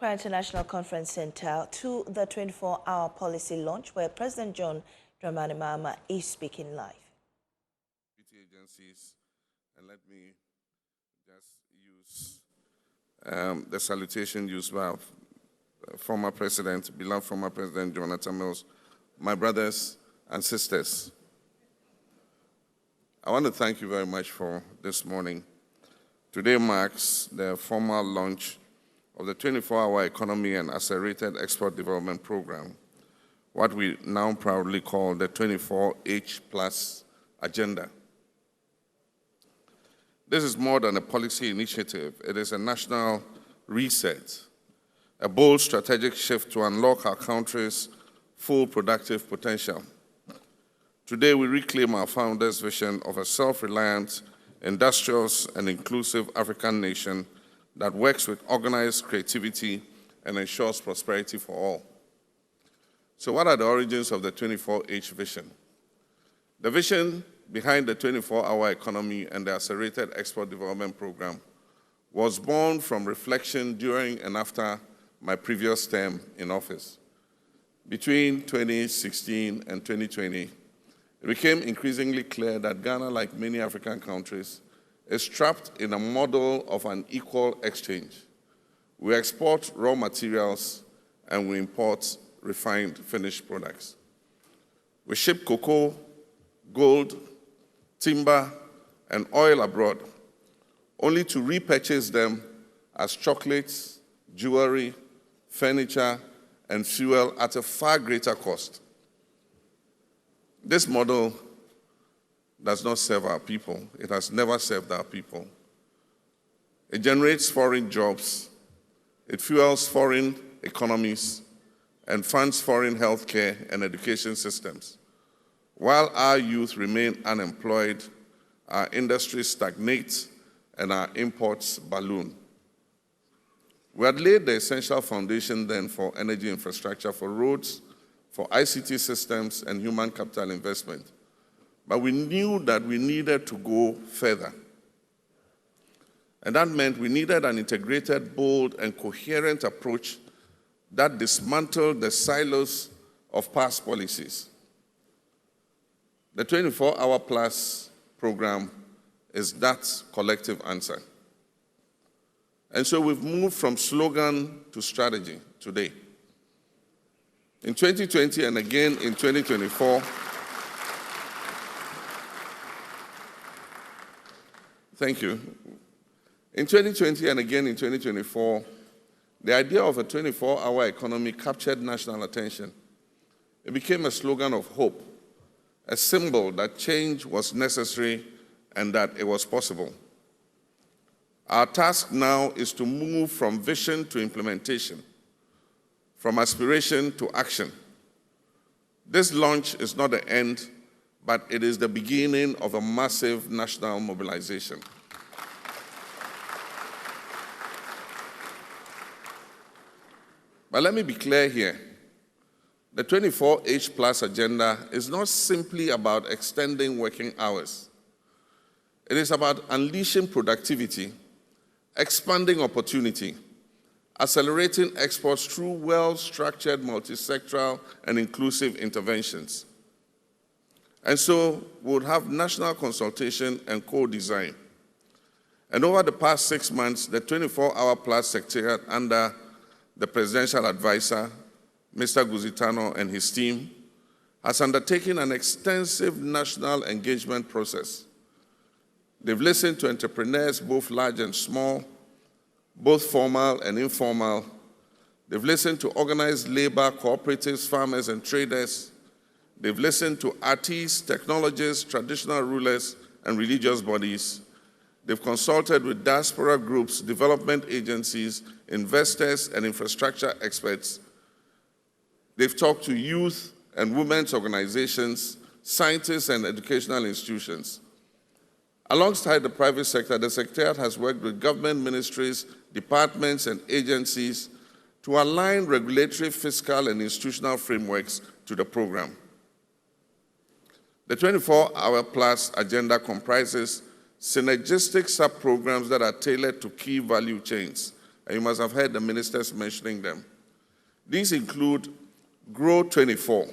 Accra International Conference Center to the 24-hour policy launch where President John Dramani Mahama is speaking live. Agencies, and let me just use the salutation used by former President, beloved former President Jonathan Mills, my brothers and sisters. I want to thank you very much for this morning. Today marks the formal launch of the 24-hour Economy and Accelerated Export Development Program, what we now proudly call the 24H+ Agenda. This is more than a policy initiative. It is a national reset, a bold strategic shift to unlock our country's full productive potential. Today, we reclaim our founders' vision of a self-reliant, industrious, and inclusive African nation that works with organized creativity and ensures prosperity for all. So what are the origins of the 24H vision? The vision behind the 24-hour economy and the Accelerated Export Development Program was born from reflection during and after my previous term in office. Between 2016 and 2020, it became increasingly clear that Ghana, like many African countries, is trapped in a model of an equal exchange. We export raw materials and we import refined finished products. We ship cocoa, gold, timber, and oil abroad, only to repurchase them as chocolates, jewelry, furniture, and fuel at a far greater cost. This model does not serve our people. It has never served our people. It generates foreign jobs, it fuels foreign economies, and funds foreign healthcare and education systems. While our youth remain unemployed, our industry stagnates and our imports balloon. We had laid the essential foundation then for energy infrastructure, for roads, for ICT systems and human capital investment. But we knew that we needed to go further. And that meant we needed an integrated, bold, and coherent approach that dismantled the silos of past policies. The 24-hour plus program is that collective answer. And so we've moved from slogan to strategy today. In 2020 and again in 2024, thank you. In 2020 and again in 2024, the idea of a 24-hour economy captured national attention. It became a slogan of hope, a symbol that change was necessary and that it was possible. Our task now is to move from vision to implementation, from aspiration to action. This launch is not the end, but it is the beginning of a massive national mobilization. But let me be clear here. The 24H+ agenda is not simply about extending working hours. It is about unleashing productivity, expanding opportunity, accelerating exports through well-structured, multi-sectoral, and inclusive interventions. And so we would have national consultation and co-design. And over the past 6 months, the 24-hour plus secretariat under the presidential advisor, Mr. Guzitano and his team, has undertaken an extensive national engagement process. They've listened to entrepreneurs, both large and small, both formal and informal. They've listened to organized labor, cooperatives, farmers, and traders. They've listened to artists, technologists, traditional rulers, and religious bodies. They've consulted with diaspora groups, development agencies, investors, and infrastructure experts. They've talked to youth and women's organizations, scientists, and educational institutions. Alongside the private sector, the Secretariat has worked with government ministries, departments, and agencies to align regulatory, fiscal, and institutional frameworks to the program. The 24-hour plus agenda comprises synergistic sub-programs that are tailored to key value chains, and you must have heard the ministers mentioning them. These include Grow 24.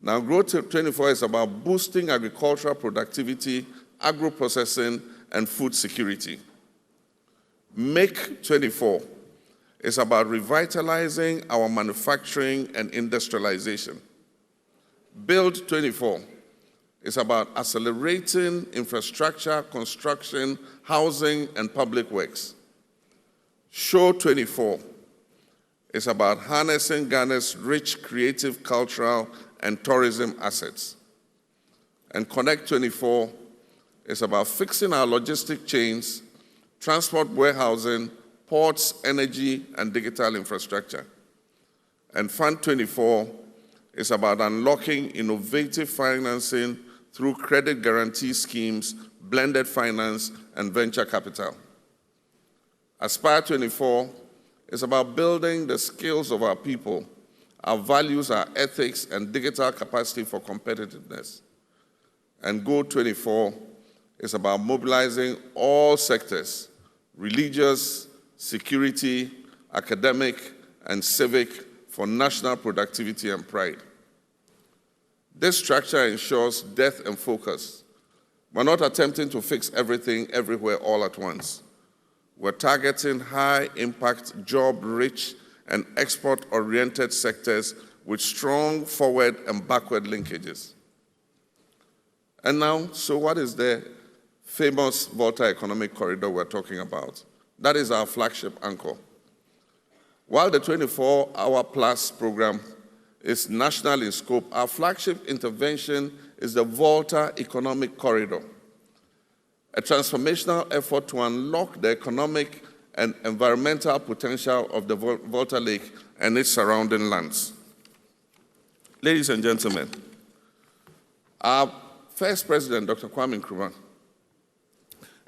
Now, Grow 24 is about boosting agricultural productivity, agro-processing, and food security. Make 24 is about revitalizing our manufacturing and industrialization. Build 24 is about accelerating infrastructure, construction, housing, and public works. Show 24 is about harnessing Ghana's rich creative, cultural, and tourism assets. And Connect 24 is about fixing our logistic chains, transport warehousing, ports, energy, and digital infrastructure. And Fund 24 is about unlocking innovative financing through credit guarantee schemes, blended finance, and venture capital. Aspire 24 is about building the skills of our people, our values, our ethics, and digital capacity for competitiveness. And Go 24 is about mobilizing all sectors, religious, security, academic, and civic, for national productivity and pride. This structure ensures depth and focus. We're not attempting to fix everything everywhere all at once. We're targeting high-impact, job-rich, and export-oriented sectors with strong forward and backward linkages. And now, so what is the famous Volta Economic Corridor we're talking about? That is our flagship anchor. While the 24-hour plus program is national in scope, our flagship intervention is the Volta Economic Corridor, a transformational effort to unlock the economic and environmental potential of the Volta Lake and its surrounding lands. Ladies and gentlemen, our first president, Dr. Kwame Nkrumah,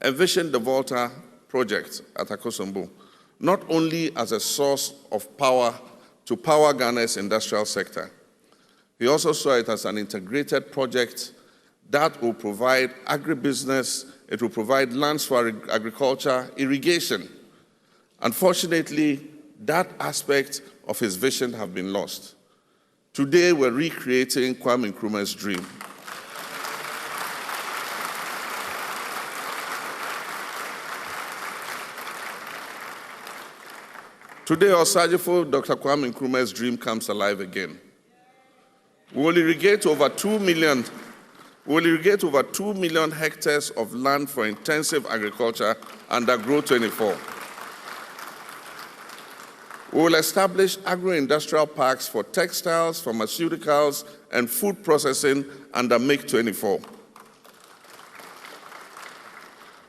envisioned the Volta project at Akosombo not only as a source of power to power Ghana's industrial sector. He also saw it as an integrated project that will provide agribusiness, it will provide lands for agriculture, irrigation. Unfortunately, that aspect of his vision has been lost. Today, we're recreating Kwame Nkrumah's dream. Today, Osajifo, Dr. Kwame Nkrumah's dream comes alive again. We will irrigate over 2 million hectares of land for intensive agriculture under Grow 24. We will establish agro-industrial parks for textiles, pharmaceuticals, and food processing under Make 24.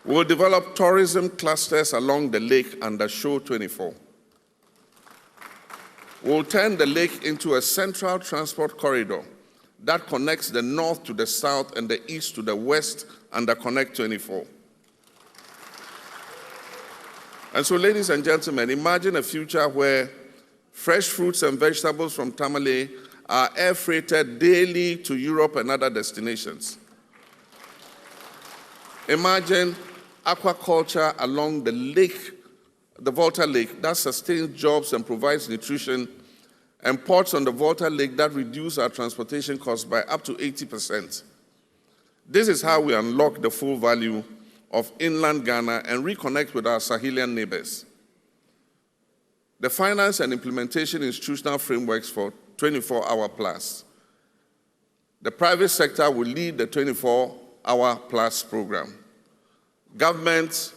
We will develop tourism clusters along the lake under Show 24. We will turn the lake into a central transport corridor that connects the north to the south and the east to the west under Connect 24. And so, ladies and gentlemen, imagine a future where fresh fruits and vegetables from Tamale are air freighted daily to Europe and other destinations. Imagine aquaculture along the lake, the Volta Lake, that sustains jobs and provides nutrition, and ports on the Volta Lake that reduce our transportation costs by up to 80%. This is how we unlock the full value of inland Ghana and reconnect with our Sahelian neighbors. The finance and implementation institutional frameworks for 24-hour plus. The private sector will lead the 24-hour plus program. Government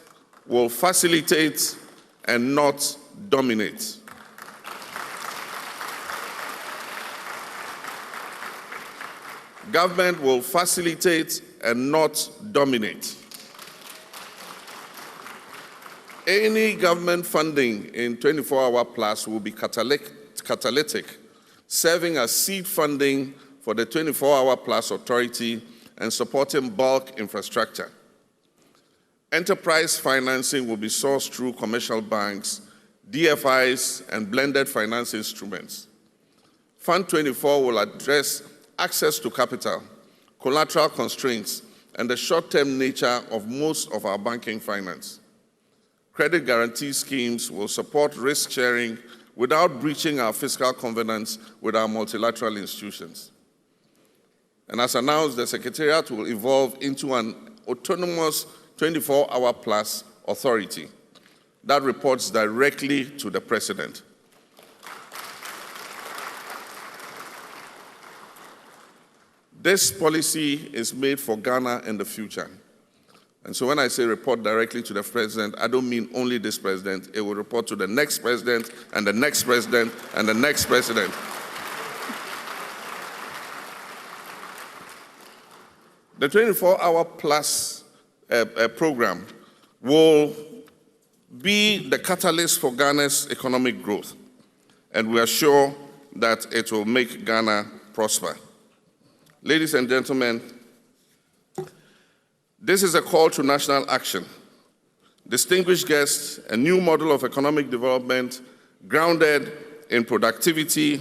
will facilitate and not dominate. Government will facilitate and not dominate. Any government funding in 24-hour plus will be catalytic, serving as seed funding for the 24-hour plus authority and supporting bulk infrastructure. Enterprise financing will be sourced through commercial banks, DFIs, and blended finance instruments. Fund 24 will address access to capital, collateral constraints, and the short-term nature of most of our banking finance. credit guarantee schemes will support risk sharing without breaching our fiscal covenants with our multilateral institutions. And as announced, the Secretariat will evolve into an autonomous 24-hour plus authority that reports directly to the President. This policy is made for Ghana in the future. And so when I say report directly to the President, I don't mean only this President. It will report to the next President and the next President and the next President. The 24-hour plus program will be the catalyst for Ghana's economic growth, and we are sure that it will make Ghana prosper. Ladies and gentlemen, this is a call to national action. Distinguished guests, a new model of economic development grounded in productivity,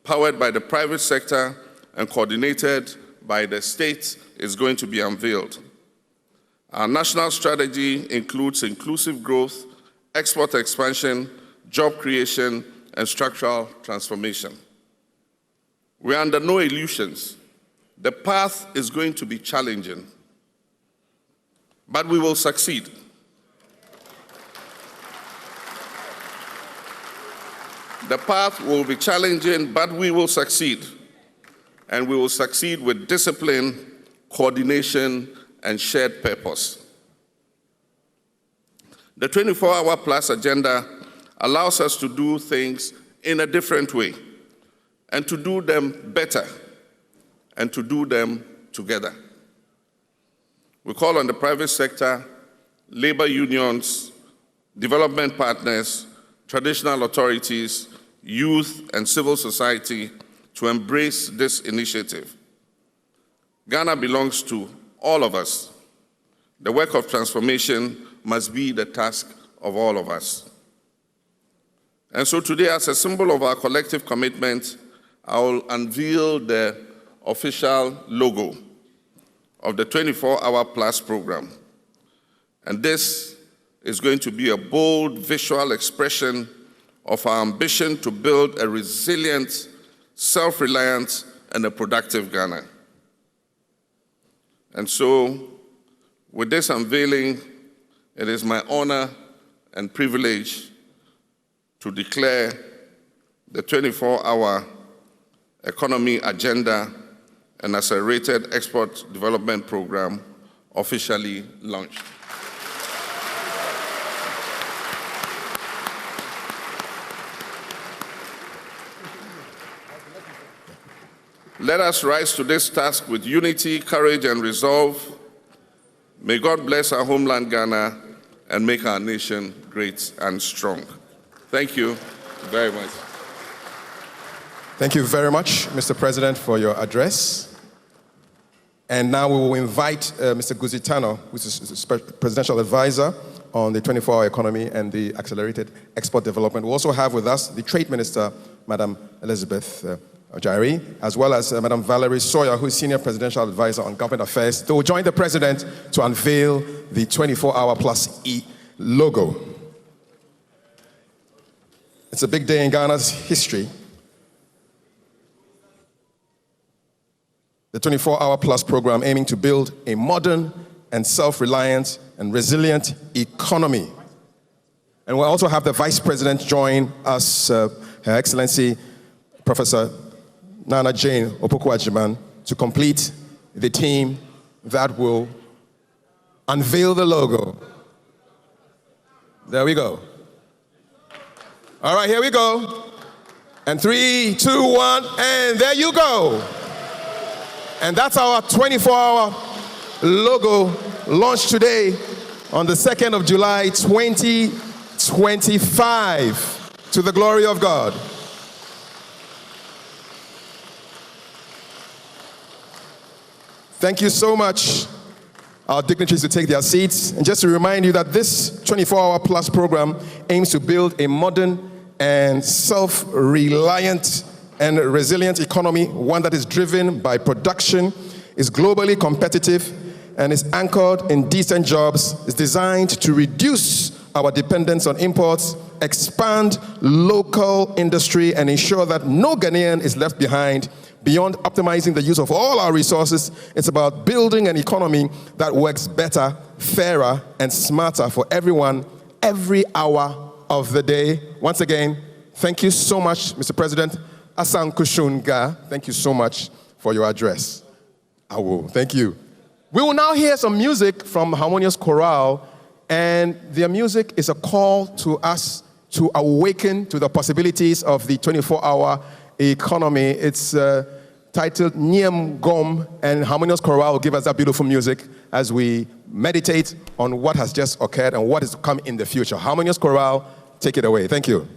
powered by the private sector, and coordinated by the state is going to be unveiled. Our national strategy includes inclusive growth, export expansion, job creation, and structural transformation. We are under no illusions. The path is going to be challenging, but we will succeed. The path will be challenging, but we will succeed. And we will succeed with discipline, coordination, and shared purpose. The 24-hour plus agenda allows us to do things in a different way, and to do them better, and to do them together. We call on the private sector, labor unions, development partners, traditional authorities, youth, and civil society to embrace this initiative. Ghana belongs to all of us. The work of transformation must be the task of all of us. And so today, as a symbol of our collective commitment, I will unveil the official logo of the 24-hour plus program. And this is going to be a bold visual expression of our ambition to build a resilient, self-reliant, and a productive Ghana. And so, with this unveiling, it is my honor and privilege to declare the 24-hour economy agenda and accelerated export development program officially launched. Let us rise to this task with unity, courage, and resolve. May God bless our homeland, Ghana, and make our nation great and strong. Thank you very much. Thank you very much, Mr. President, for your address. And now we will invite Mr. Guzitano, who is the presidential advisor on the 24-hour economy and the accelerated export development. We also have with us the Trade Minister, Madam Elizabeth Ojari, as well as Madam Valerie Sawyer, who is Senior Presidential Advisor on Government Affairs. They will join the President to unveil the 24-hour plus E logo. It's a big day in Ghana's history. The 24-hour plus program aiming to build a modern and self-reliant and resilient economy. And we'll also have the Vice President join us, Her Excellency Professor Nana Jane Opoku-Agyeman, to complete the team that will unveil the logo. There we go. All right, here we go. And 3, 2, 1, and there you go. And that's our 24-hour logo launched today on the 2nd of July, 2025, to the glory of God. Thank you so much, our dignitaries, to take their seats. And just to remind you that this 24-hour plus program aims to build a modern and self-reliant and resilient economy, one that is driven by production, is globally competitive, and is anchored in decent jobs, is designed to reduce our dependence on imports, expand local industry, and ensure that no Ghanaian is left behind. Beyond optimizing the use of all our resources, it's about building an economy that works better, fairer, and smarter for everyone, every hour of the day. Once again, thank you so much, Mr. President. Asan Kushunga, thank you so much for your address. Thank you. We will now hear some music from Harmonious Chorale, and their music is a call to us to awaken to the possibilities of the 24-hour economy. It's titled Niem Gom, and Harmonious Chorale will give us that beautiful music as we meditate on what has just occurred and what is to come in the future. Harmonious Chorale, take it away. Thank you.